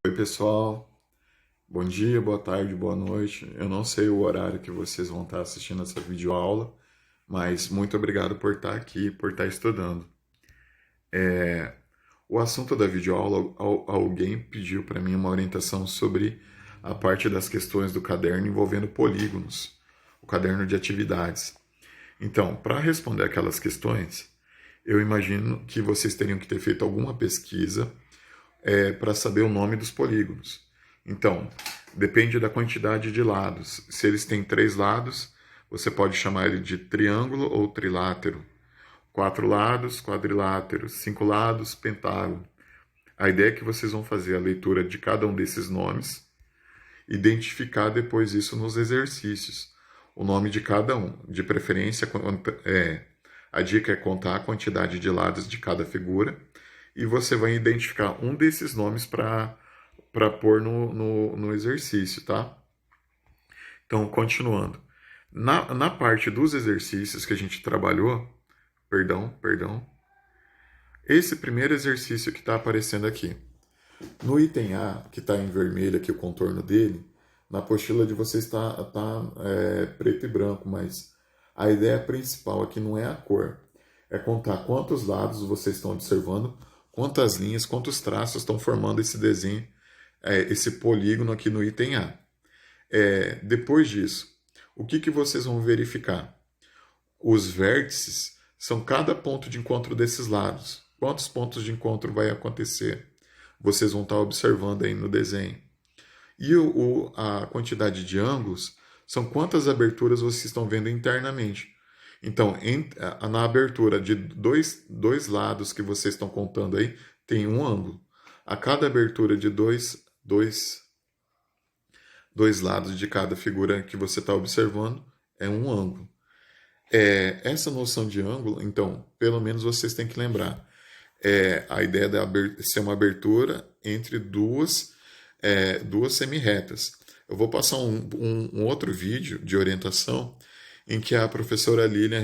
Oi, pessoal. Bom dia, boa tarde, boa noite. Eu não sei o horário que vocês vão estar assistindo essa videoaula, mas muito obrigado por estar aqui, por estar estudando. O assunto da videoaula, alguém pediu para mim uma orientação sobre a parte das questões do caderno envolvendo polígonos, o caderno de atividades. Então, para responder aquelas questões, eu imagino que vocês teriam que ter feito alguma pesquisa para saber o nome dos polígonos. Então, depende da quantidade de lados. Se eles têm 3 lados, você pode chamar ele de triângulo ou trilátero. 4 lados, quadrilátero. 5 lados, pentágono. A ideia é que vocês vão fazer a leitura de cada um desses nomes, identificar depois isso nos exercícios, o nome de cada um. De preferência, a dica é contar a quantidade de lados de cada figura e você vai identificar um desses nomes para pôr no exercício, tá? Então, continuando. Na parte dos exercícios que a gente trabalhou, perdão, esse primeiro exercício que está aparecendo aqui. No item A, que está em vermelho aqui o contorno dele, na apostila de vocês está preto e branco, mas a ideia principal aqui não é a cor, é contar quantos lados vocês estão observando, quantas linhas, quantos traços estão formando esse desenho, esse polígono aqui no item A. Depois disso, o que vocês vão verificar? Os vértices são cada ponto de encontro desses lados. Quantos pontos de encontro vai acontecer? Vocês vão estar observando aí no desenho. E a quantidade de ângulos são quantas aberturas vocês estão vendo internamente. Então, na abertura de dois lados que vocês estão contando aí, tem um ângulo. A cada abertura de dois lados de cada figura que você está observando é um ângulo. Essa noção de ângulo, então, pelo menos vocês têm que lembrar. A ideia de ser uma abertura entre duas semi-retas. Eu vou passar um outro vídeo de orientação em que a professora Lilian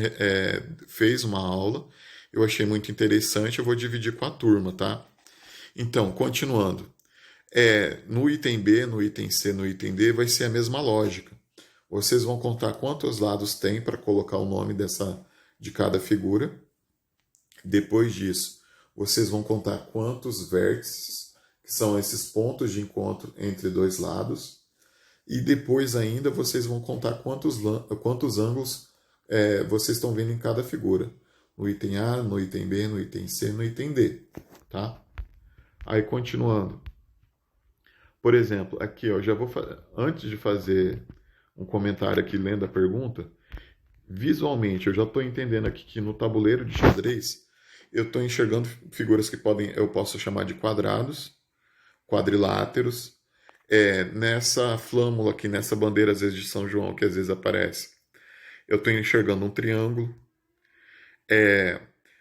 fez uma aula. Eu achei muito interessante, eu vou dividir com a turma, tá? Então, continuando. No item B, no item C, no item D, vai ser a mesma lógica. Vocês vão contar quantos lados tem para colocar o nome de cada figura. Depois disso, vocês vão contar quantos vértices, que são esses pontos de encontro entre dois lados. E depois ainda vocês vão contar quantos ângulos vocês estão vendo em cada figura. No item A, no item B, no item C, no item D. Tá? Aí continuando. Por exemplo, aqui ó, antes de fazer um comentário aqui lendo a pergunta, visualmente eu já estou entendendo aqui que no tabuleiro de xadrez eu estou enxergando figuras que eu posso chamar de quadrados, quadriláteros, nessa flâmula aqui, nessa bandeira às vezes de São João que às vezes aparece. Eu estou enxergando um triângulo.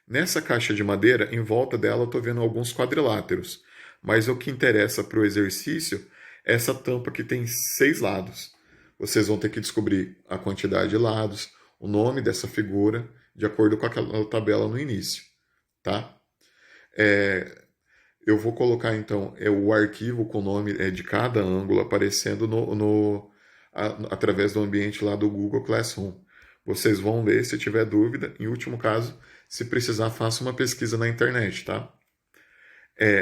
Nessa caixa de madeira, em volta dela eu estou vendo alguns quadriláteros. Mas o que interessa para o exercício é essa tampa que tem 6 lados. Vocês vão ter que descobrir a quantidade de lados, o nome dessa figura, de acordo com aquela tabela no início. Tá? Eu vou colocar então o arquivo com o nome de cada ângulo aparecendo através do ambiente lá do Google Classroom. Vocês vão ler se tiver dúvida. Em último caso, se precisar, faça uma pesquisa na internet, tá?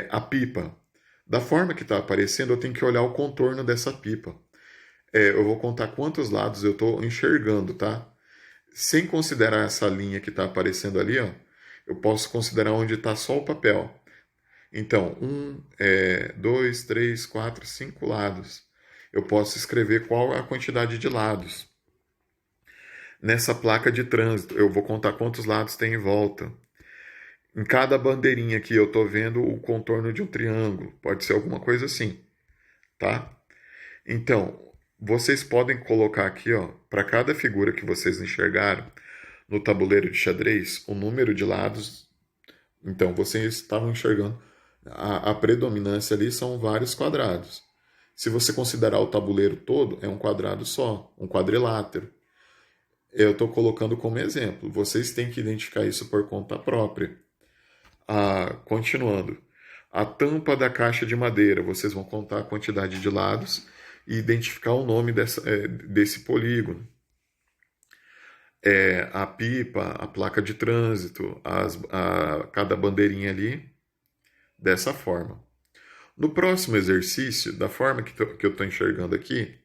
A pipa. Da forma que está aparecendo, eu tenho que olhar o contorno dessa pipa. Eu vou contar quantos lados eu estou enxergando, tá? Sem considerar essa linha que está aparecendo ali, ó, eu posso considerar onde está só o papel. Então, 2, 3, 4, 5 lados. Eu posso escrever qual é a quantidade de lados. Nessa placa de trânsito, eu vou contar quantos lados tem em volta. Em cada bandeirinha aqui, eu estou vendo o contorno de um triângulo. Pode ser alguma coisa assim, tá? Então, vocês podem colocar aqui, ó, para cada figura que vocês enxergaram no tabuleiro de xadrez, o número de lados. Então, vocês estavam enxergando a predominância ali são vários quadrados. Se você considerar o tabuleiro todo, é um quadrado só, um quadrilátero. Eu estou colocando como exemplo. Vocês têm que identificar isso por conta própria. Continuando. A tampa da caixa de madeira, vocês vão contar a quantidade de lados e identificar o nome desse polígono. A pipa, a placa de trânsito, cada bandeirinha ali, dessa forma. No próximo exercício, da forma que eu estou enxergando aqui,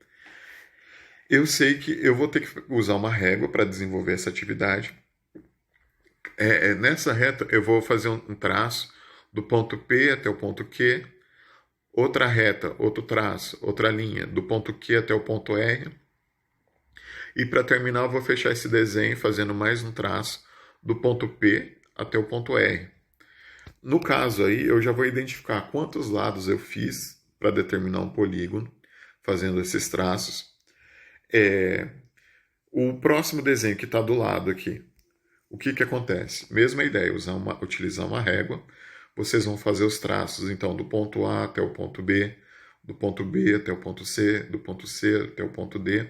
eu sei que eu vou ter que usar uma régua para desenvolver essa atividade. Nessa reta, eu vou fazer um traço do ponto P até o ponto Q, outra reta, outro traço, outra linha, do ponto Q até o ponto R. E para terminar, eu vou fechar esse desenho fazendo mais um traço do ponto P até o ponto R. No caso aí, eu já vou identificar quantos lados eu fiz para determinar um polígono, fazendo esses traços. O próximo desenho que está do lado aqui, o que acontece? Mesma ideia, utilizar uma régua, vocês vão fazer os traços, então, do ponto A até o ponto B, do ponto B até o ponto C, do ponto C até o ponto D.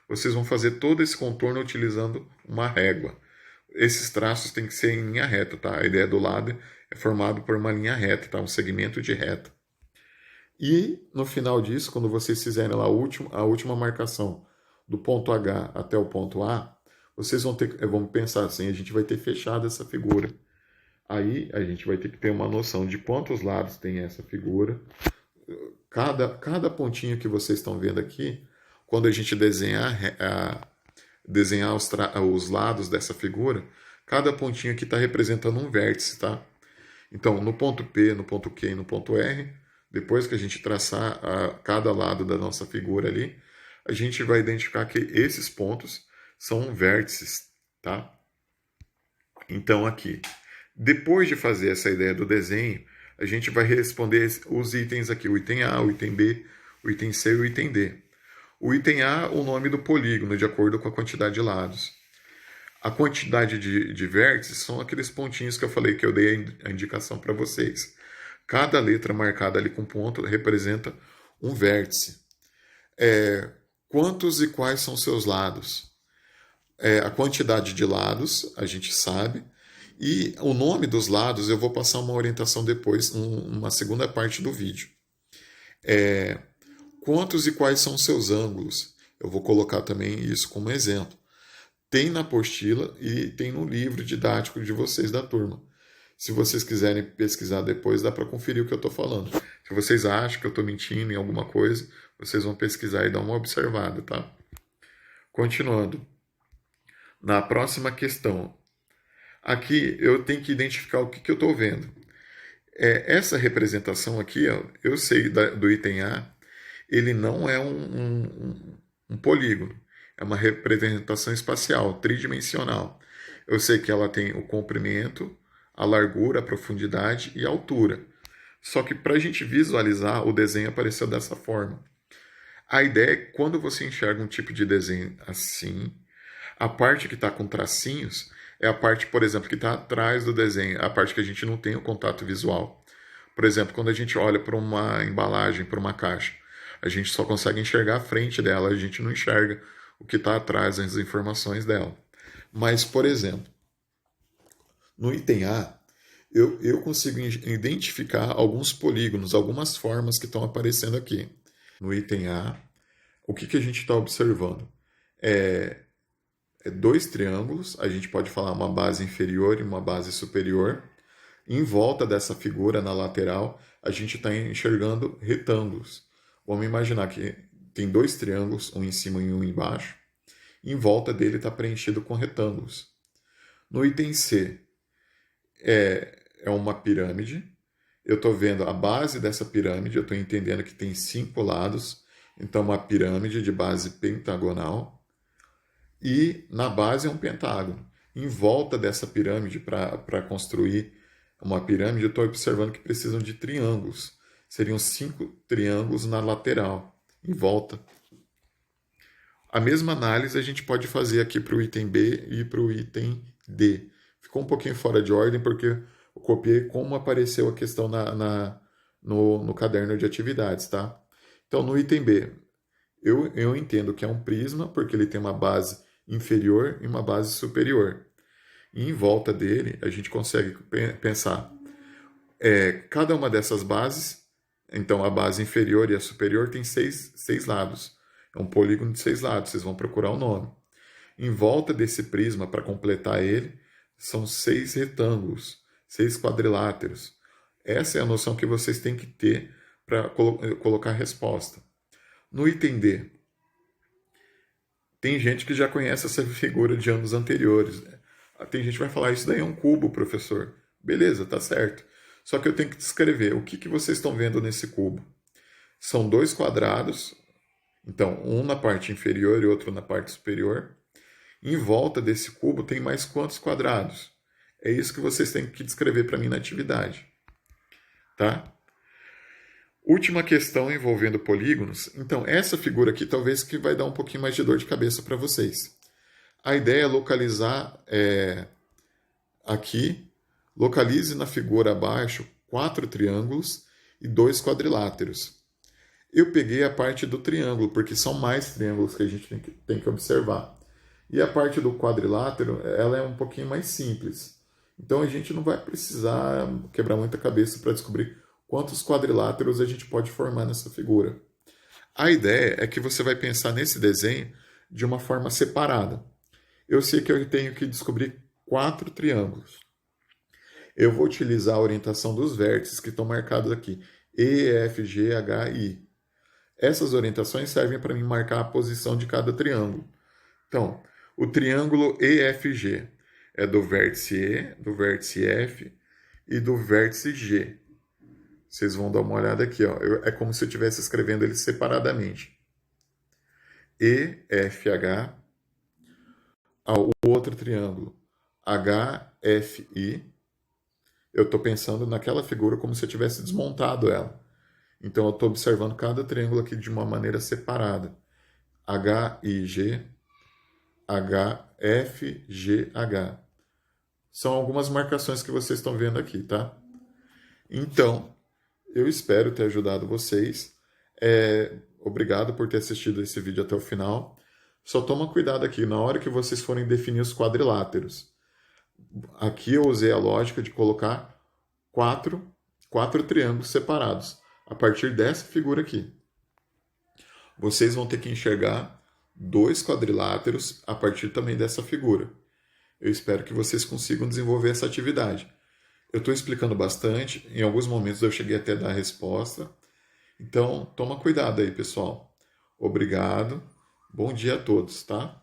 Vocês vão fazer todo esse contorno utilizando uma régua. Esses traços têm que ser em linha reta, tá? A ideia do lado é formado por uma linha reta, tá? Um segmento de reta. E no final disso, quando vocês fizerem lá a última marcação do ponto H até o ponto A, vocês vão pensar assim, a gente vai ter fechado essa figura. Aí a gente vai ter que ter uma noção de quantos lados tem essa figura. Cada pontinho que vocês estão vendo aqui, quando a gente desenhar os lados dessa figura, cada pontinho aqui está representando um vértice, tá? Então, no ponto P, no ponto Q e no ponto R, depois que a gente traçar cada lado da nossa figura ali, a gente vai identificar que esses pontos são vértices, tá? Então, aqui, depois de fazer essa ideia do desenho, a gente vai responder os itens aqui, o item A, o item B, o item C e o item D. O item A, o nome do polígono, de acordo com a quantidade de lados. A quantidade de vértices são aqueles pontinhos que eu falei, que eu dei a indicação para vocês. Cada letra marcada ali com ponto representa um vértice. Quantos e quais são seus lados? A quantidade de lados, a gente sabe. E o nome dos lados, eu vou passar uma orientação depois, numa segunda parte do vídeo. Quantos e quais são seus ângulos? Eu vou colocar também isso como exemplo. Tem na apostila e tem no livro didático de vocês da turma. Se vocês quiserem pesquisar depois, dá para conferir o que eu estou falando. Se vocês acham que eu estou mentindo em alguma coisa, vocês vão pesquisar e dar uma observada, tá? Continuando. Na próxima questão. Aqui eu tenho que identificar o que eu estou vendo. Essa representação aqui, ó, eu sei do item A, ele não é um polígono. É uma representação espacial, tridimensional. Eu sei que ela tem o comprimento, a largura, a profundidade e a altura. Só que para a gente visualizar, o desenho apareceu dessa forma. A ideia é que quando você enxerga um tipo de desenho assim, a parte que está com tracinhos é a parte, por exemplo, que está atrás do desenho, a parte que a gente não tem o contato visual. Por exemplo, quando a gente olha para uma embalagem, para uma caixa, a gente só consegue enxergar a frente dela, a gente não enxerga o que está atrás, as informações dela. Mas, por exemplo, no item A, eu consigo identificar alguns polígonos, algumas formas que estão aparecendo aqui. No item A, o que a gente está observando? Dois triângulos, a gente pode falar uma base inferior e uma base superior. Em volta dessa figura, na lateral, a gente está enxergando retângulos. Vamos imaginar que tem dois triângulos, um em cima e um embaixo. Em volta dele está preenchido com retângulos. No item C, é uma pirâmide. Eu estou vendo a base dessa pirâmide, eu estou entendendo que tem 5 lados. Então, uma pirâmide de base pentagonal. E na base é um pentágono. Em volta dessa pirâmide, para construir uma pirâmide, eu estou observando que precisam de triângulos. Seriam 5 triângulos na lateral, em volta. A mesma análise a gente pode fazer aqui para o item B e para o item D. Ficou um pouquinho fora de ordem porque eu copiei como apareceu a questão no caderno de atividades, tá? Então, no item B, eu entendo que é um prisma porque ele tem uma base inferior e uma base superior. E em volta dele, a gente consegue pensar Cada uma dessas bases, então a base inferior e a superior tem seis lados. É um polígono de 6 lados, vocês vão procurar o nome. Em volta desse prisma, para completar ele, são 6 retângulos, 6 quadriláteros. Essa é a noção que vocês têm que ter para colocar a resposta. No item D, tem gente que já conhece essa figura de anos anteriores. Né? Tem gente que vai falar, isso daí é um cubo, professor. Beleza, tá certo. Só que eu tenho que descrever o que vocês estão vendo nesse cubo. São 2 quadrados, então um na parte inferior e outro na parte superior. Em volta desse cubo tem mais quantos quadrados? É isso que vocês têm que descrever para mim na atividade. Tá? Última questão envolvendo polígonos. Então, essa figura aqui talvez que vai dar um pouquinho mais de dor de cabeça para vocês. A ideia é localizar aqui, localize na figura abaixo 4 triângulos e 2 quadriláteros. Eu peguei a parte do triângulo, porque são mais triângulos que a gente tem que observar. E a parte do quadrilátero, ela é um pouquinho mais simples. Então a gente não vai precisar quebrar muita cabeça para descobrir quantos quadriláteros a gente pode formar nessa figura. A ideia é que você vai pensar nesse desenho de uma forma separada. Eu sei que eu tenho que descobrir 4 triângulos. Eu vou utilizar a orientação dos vértices que estão marcados aqui. E, F, G, H, I. Essas orientações servem para mim marcar a posição de cada triângulo. Então, o triângulo EFG é do vértice E, do vértice F e do vértice G. Vocês vão dar uma olhada aqui. Ó. É como se eu estivesse escrevendo eles separadamente. EFH, o outro triângulo HFI. Eu estou pensando naquela figura como se eu tivesse desmontado ela. Então eu estou observando cada triângulo aqui de uma maneira separada. HIG, HFGH. São algumas marcações que vocês estão vendo aqui, tá? Então, eu espero ter ajudado vocês. Obrigado por ter assistido esse vídeo até o final. Só toma cuidado aqui, na hora que vocês forem definir os quadriláteros. Aqui eu usei a lógica de colocar quatro triângulos separados, a partir dessa figura aqui. Vocês vão ter que enxergar 2 quadriláteros a partir também dessa figura. Eu espero que vocês consigam desenvolver essa atividade. Eu estou explicando bastante, em alguns momentos eu cheguei até a dar a resposta. Então, toma cuidado aí, pessoal. Obrigado. Bom dia a todos, tá?